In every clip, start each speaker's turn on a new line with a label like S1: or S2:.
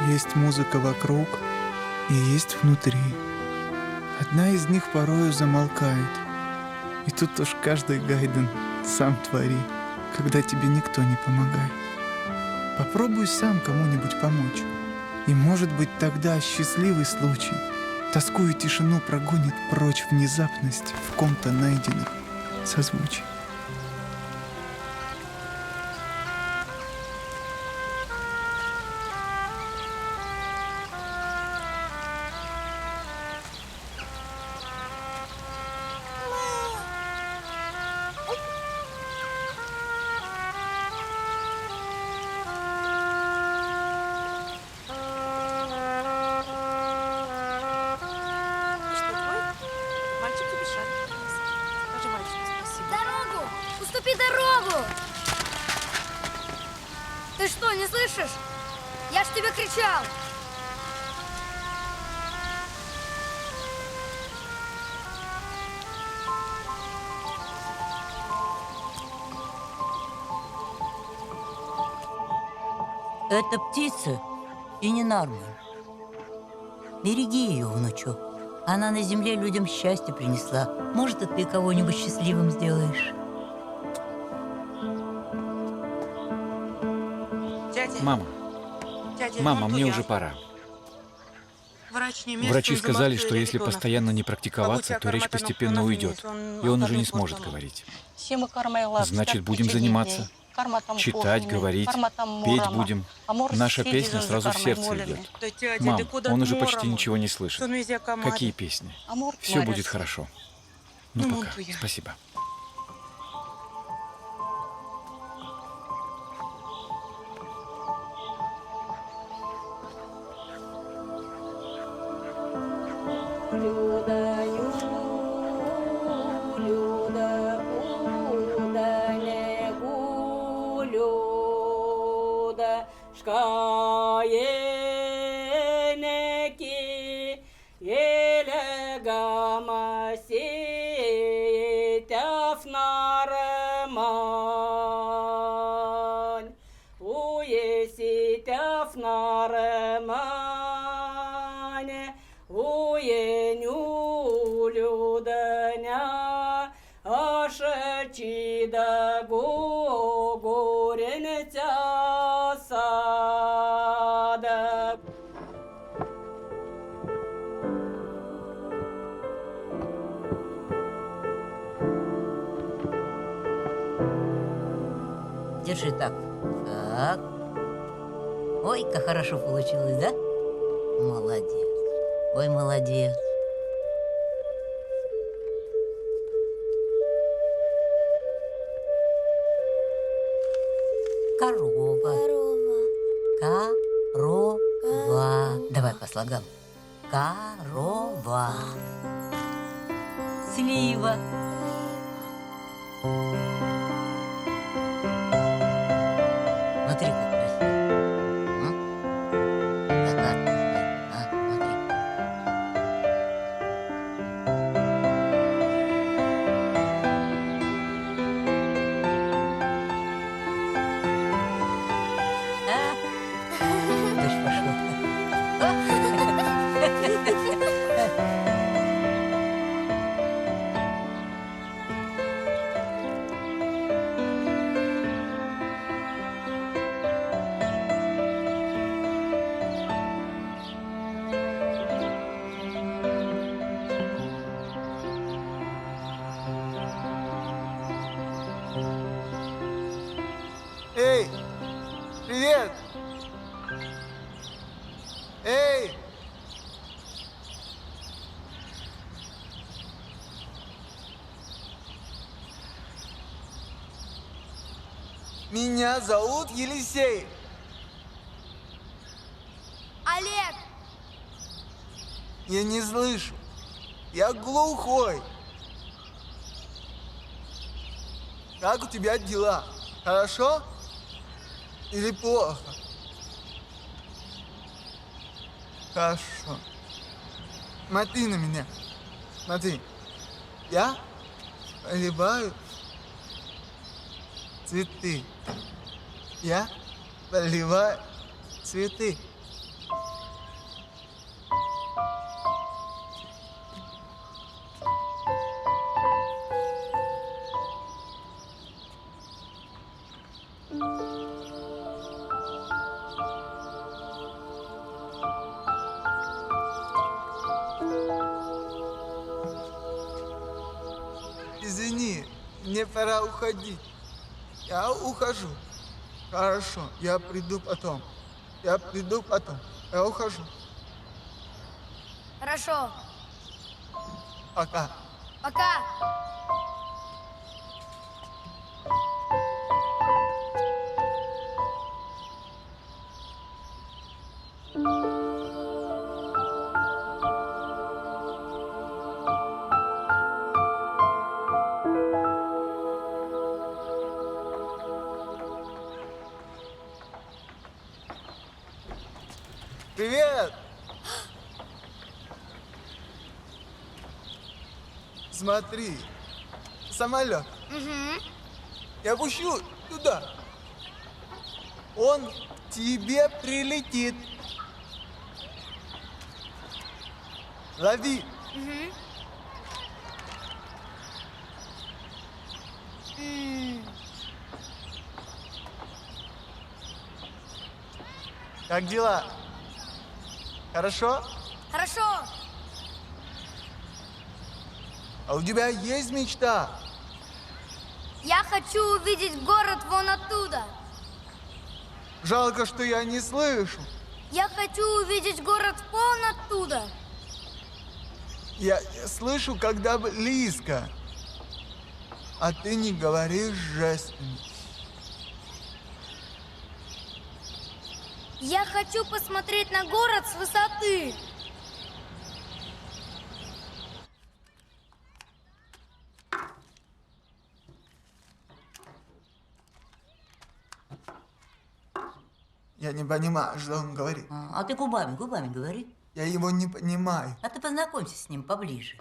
S1: Есть музыка вокруг и есть внутри. Одна из них порою замолкает. И тут уж каждый Гайден сам твори, когда тебе никто не помогает. Попробуй сам кому-нибудь помочь. И, может быть, тогда счастливый случай тоскую тишину прогонит прочь внезапность в ком-то найденных созвучий.
S2: Уступи дорогу! Ты что, не слышишь? Я ж тебе кричал!
S3: Это птица и не Нарман. Береги ее, внучок. Она на земле людям счастье принесла. Может, и ты кого-нибудь счастливым сделаешь.
S4: Мама, мне уже пора. Врачи сказали, что если постоянно не практиковаться, то речь постепенно уйдет, и он уже не сможет говорить. Значит, будем заниматься. Читать, говорить, петь будем. Наша песня сразу в сердце идет. Мам, он уже почти ничего не слышит. Какие песни? Все будет хорошо. Ну пока. Спасибо.
S3: Держи так. Так. Ой, как хорошо получилось, да? Молодец. Ой, молодец. Корова. Корова. Давай по слогам. Корова. Слива. Смотри, как красиво. Закат. Смотри. Дождь пошел.
S1: Эй! Привет! Эй! Меня зовут Елисей.
S2: Олег!
S1: Я не слышу. Я глухой. Как у тебя дела? Хорошо? Или плохо? Хорошо. Смотри на меня. Смотри. Я поливаю цветы. Я поливаю цветы. Извини, мне пора уходить. Я ухожу. Хорошо, я приду потом. Я приду потом. Я ухожу.
S2: Хорошо.
S1: Пока.
S2: Пока.
S1: Привет! Смотри, самолет.
S2: Угу.
S1: Я пущу туда. Он к тебе прилетит. Лови.
S2: Угу.
S1: Как дела? Хорошо?
S2: Хорошо.
S1: А у тебя есть мечта?
S2: Я хочу увидеть город вон оттуда.
S1: Жалко, что я не слышу.
S2: Я хочу увидеть город вон оттуда.
S1: Я слышу, когда близко. А ты не говоришь жестами.
S2: Я хочу посмотреть на город с высоты.
S1: Я не понимаю, что он говорит.
S3: А ты губами говори.
S1: Я его не понимаю.
S3: А ты познакомься с ним поближе.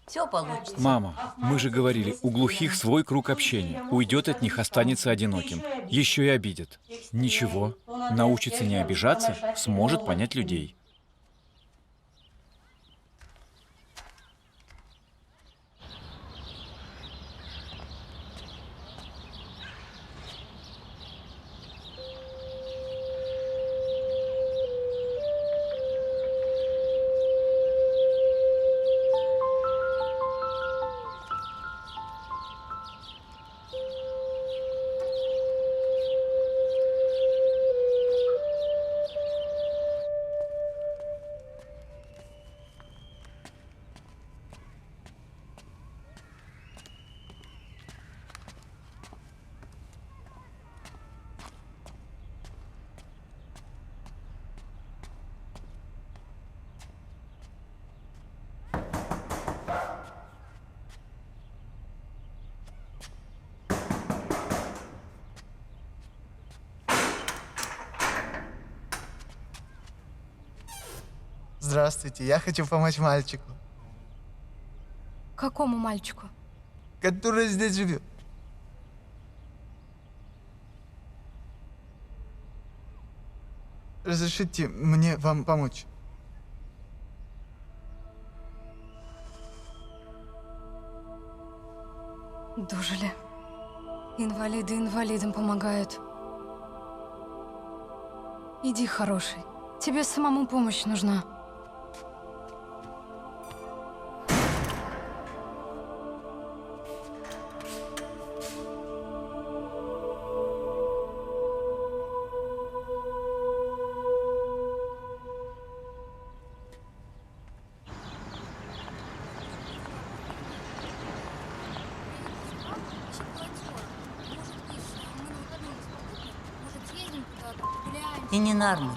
S3: Все получится.
S4: Мама, мы же говорили, у глухих свой круг общения. Уйдет от них, останется одиноким. Еще и обидят. Ничего. Научится не обижаться, сможет понять людей.
S1: Здравствуйте, я хочу помочь мальчику,
S2: Какому мальчику?
S1: который здесь живет. Разрешите мне вам помочь?
S5: Дожили. Инвалиды инвалидам помогают. Иди, хороший. Тебе самому помощь нужна.
S3: И не Нарман.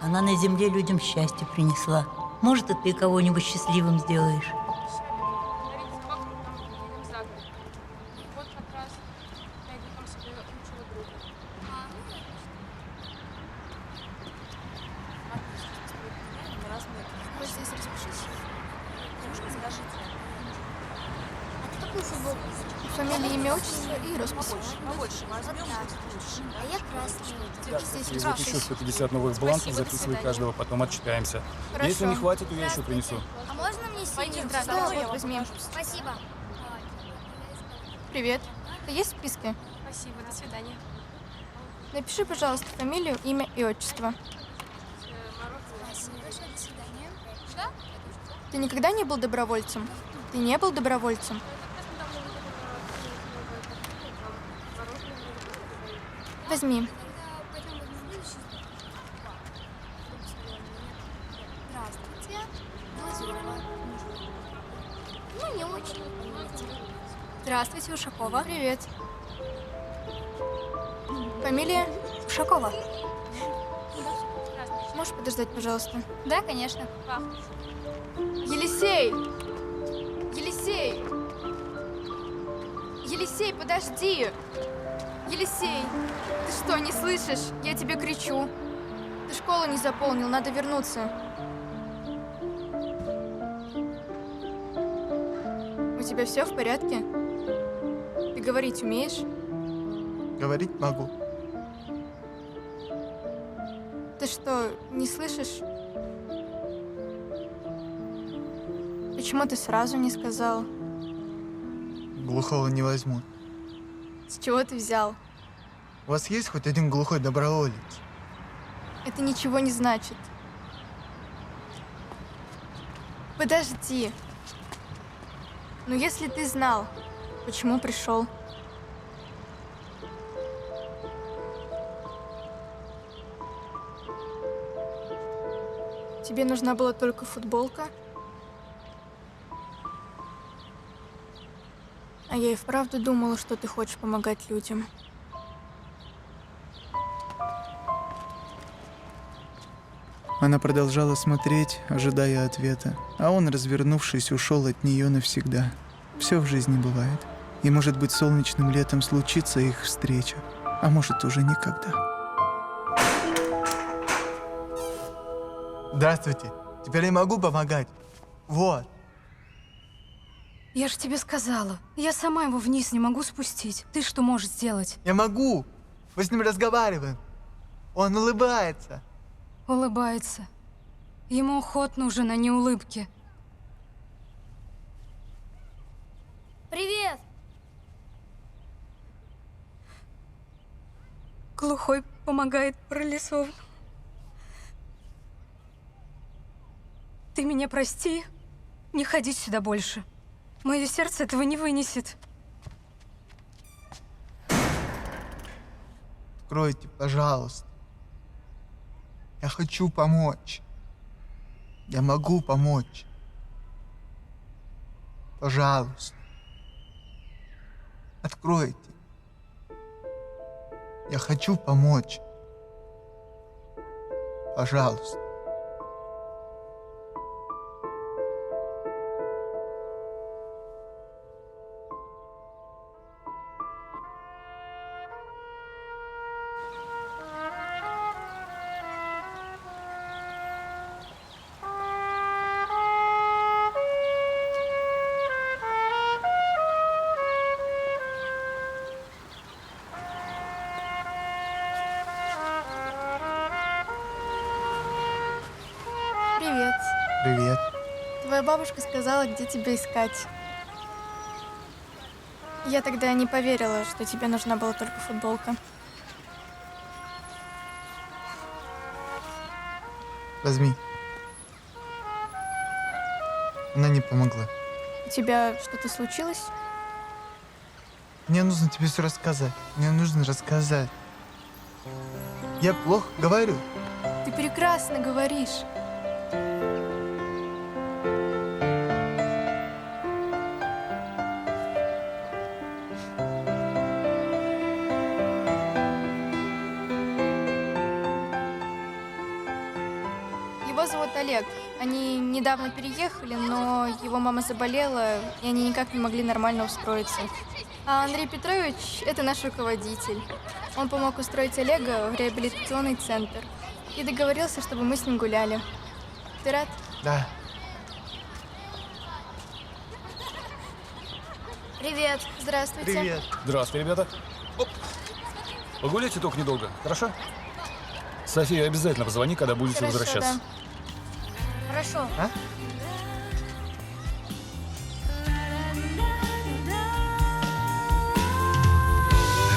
S3: Она на земле людям счастье принесла. Может, и ты кого-нибудь счастливым сделаешь.
S2: Какую футболку? Фамилия, имя, отчество и роспись. А я красный.
S6: И вот еще 150 новых бланков, записывай каждого, потом отчитаемся. Если не хватит, то я еще принесу.
S2: А можно мне синий?
S5: Да, вот возьми.
S2: Напиши, пожалуйста, фамилию, имя и отчество. Ты никогда не был добровольцем? Ты не был добровольцем? Возьми.
S7: Ну, не очень. Здравствуйте, Ушакова.
S2: Привет. Фамилия?
S7: Ушакова.
S2: Можешь подождать, пожалуйста?
S7: Да, конечно.
S2: Елисей! Елисей! Елисей, подожди! Елисей! Ты что, не слышишь? Я тебе кричу. Ты школу не заполнил, надо вернуться. У тебя все в порядке? Ты говорить умеешь?
S1: Говорить могу.
S2: Ты что, не слышишь? Почему ты сразу не сказал?
S1: Глухого не возьму.
S2: С чего ты взял?
S1: У вас есть хоть один глухой доброволец?
S2: Это ничего не значит. Подожди. Ну, если ты знал, почему пришел? Тебе нужна была только футболка? А я и вправду думала, что ты хочешь помогать людям.
S1: Она продолжала смотреть, ожидая ответа, а он, развернувшись, ушел от нее навсегда. Все в жизни бывает. И, может быть, солнечным летом случится их встреча, а может, уже никогда. Здравствуйте. Теперь я могу помогать. Вот.
S5: Я же тебе сказала, я сама его вниз не могу спустить. Ты что можешь сделать?
S1: Я могу. Мы с ним разговариваем. Он улыбается.
S5: Улыбается. Ему уход нужен, а не улыбки.
S7: Привет!
S5: Глухой помогает парализованному. Ты меня прости. Не ходи сюда больше. Мое сердце этого не вынесет.
S1: Откройте, пожалуйста. Я хочу помочь. Я могу помочь. Пожалуйста. Откройте. Я хочу помочь. Пожалуйста.
S2: Привет.
S1: Привет.
S2: Твоя бабушка сказала, где тебя искать. Я тогда не поверила, что тебе нужна была только футболка.
S1: Возьми. Она не помогла.
S2: У тебя что-то случилось?
S1: Мне нужно тебе все рассказать. Мне нужно рассказать. Я плохо говорю.
S2: Ты прекрасно говоришь. Его зовут Олег. Они недавно переехали, но его мама заболела, и они никак не могли нормально устроиться. А Андрей Петрович – это наш руководитель. Он помог устроить Олега в реабилитационный центр и договорился, чтобы мы с ним гуляли. Ты рад?
S1: Да.
S2: Привет. Здравствуйте.
S1: Привет.
S6: Здравствуйте, ребята. Оп. Погуляйте только недолго, хорошо? София, обязательно позвони, когда будете
S2: Хорошо,
S6: возвращаться.
S2: да.
S7: Хорошо.
S1: А?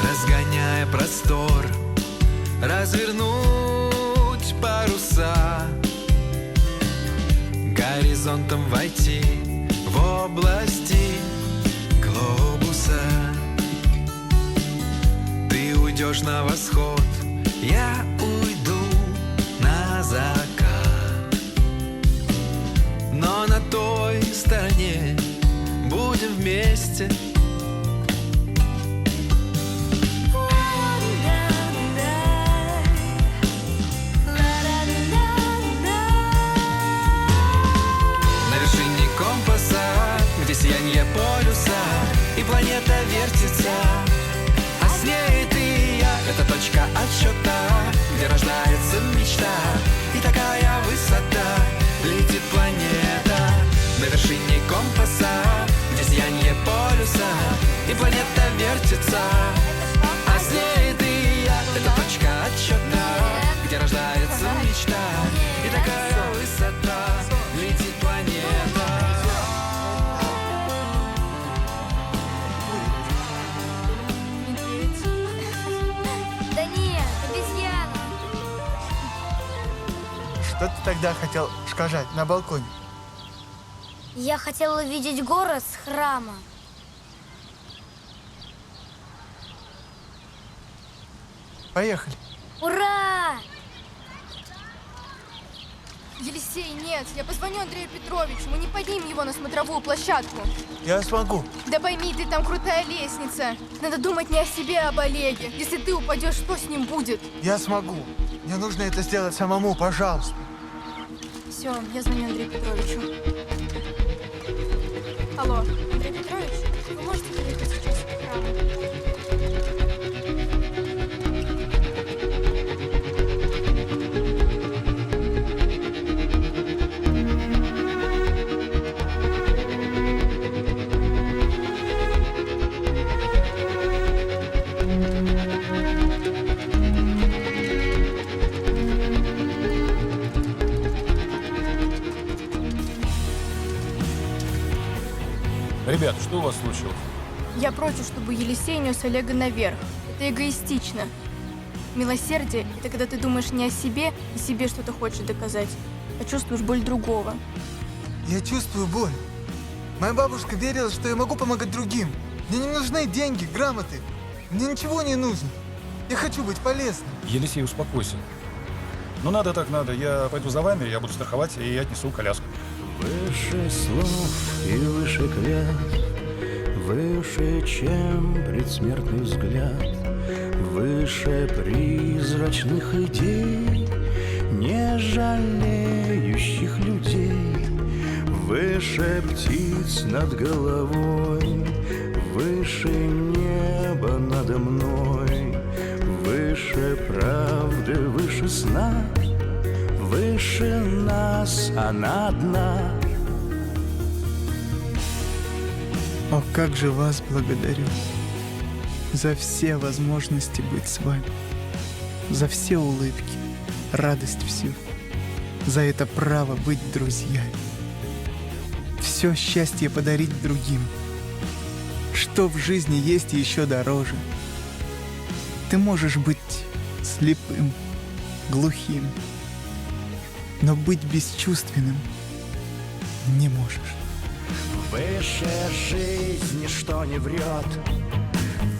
S8: Разгоняя простор, развернуть паруса, горизонтом войти в области глобуса. Ты уйдешь на восход, я уйду на закат, но на той стороне будем вместе. На вершине компаса, где сияние полюса, и планета вертится, а с ней ты и я. Это точка отсчета, где рождается мечта, и такая высота летит планета. На вершине компаса, где сияние полюса, и планета вертится, а с ней ты и я. Это точка отсчета, где рождается мечта, и такая высота летит планета.
S7: Да нет, обезьяна.
S1: Что ты тогда хотел сказать на балконе?
S7: Я хотела увидеть город с храма.
S1: Поехали.
S7: Ура!
S2: Елисей, нет, я позвоню Андрею Петровичу, мы не поднимем его на смотровую площадку.
S1: Я смогу.
S2: Да пойми ты, там крутая лестница. Надо думать не о себе, а об Олеге. Если ты упадешь, что с ним будет?
S1: Я смогу. Мне нужно это сделать самому, пожалуйста.
S2: Все, я звоню Андрею Петровичу. Алло, Андрей Петрович, вы можете приехать сейчас в храм?
S6: Ребят, что у вас случилось?
S2: Я против, чтобы Елисей нес Олега наверх. Это эгоистично. Милосердие – это когда ты думаешь не о себе и себе что-то хочешь доказать, а чувствуешь боль другого.
S1: Я чувствую боль. Моя бабушка верила, что я могу помогать другим. Мне не нужны деньги, грамоты. Мне ничего не нужно. Я хочу быть полезным.
S6: Елисей, успокойся. Ну надо так надо. Я пойду за вами, я буду страховать и отнесу коляску.
S9: Выше слов и выше клятв, выше, чем предсмертный взгляд, выше призрачных идей, не жалеющих людей, выше птиц над головой, выше неба надо мной, выше правды, выше сна. Выше нас она одна.
S1: О, как же вас благодарю за все возможности быть с вами, за все улыбки, радость всего, за это право быть друзьями, все счастье подарить другим. Что в жизни есть еще дороже? Ты можешь быть слепым, глухим, но быть бесчувственным не можешь.
S9: Выше жизни, что не врет,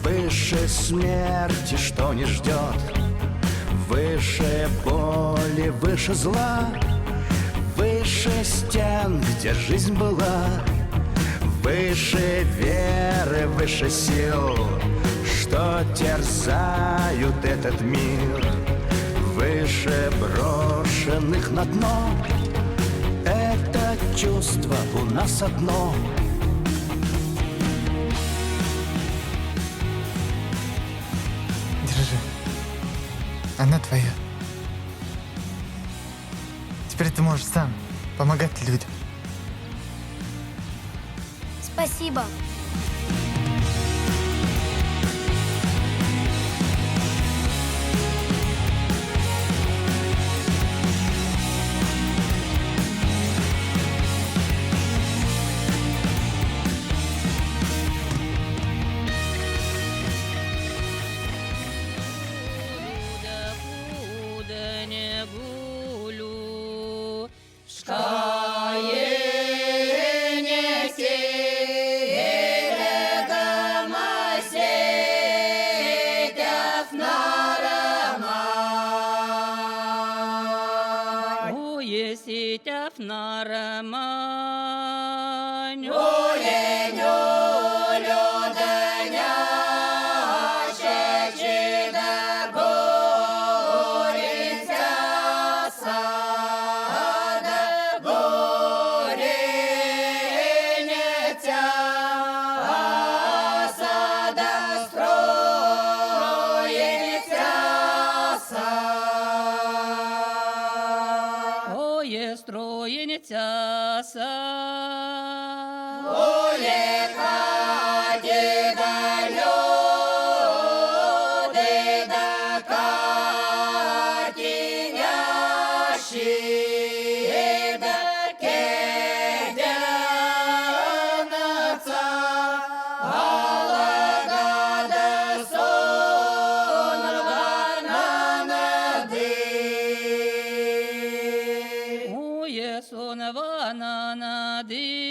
S9: выше смерти, что не ждет, выше боли, выше зла, выше стен, где жизнь была, выше веры, выше сил, что терзают этот мир, выше брошенных на дно. Это чувство у нас одно.
S1: Держи. Она твоя. Теперь ты можешь сам помогать людям.
S7: Спасибо.
S3: Кармань. Ое, строєниця сад. Ое, сонова на нади.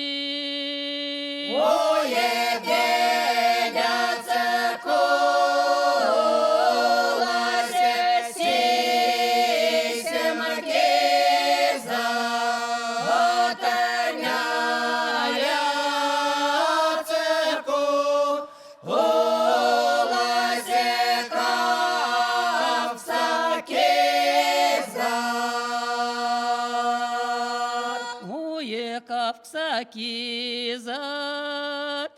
S3: Ое, кавксаки зад.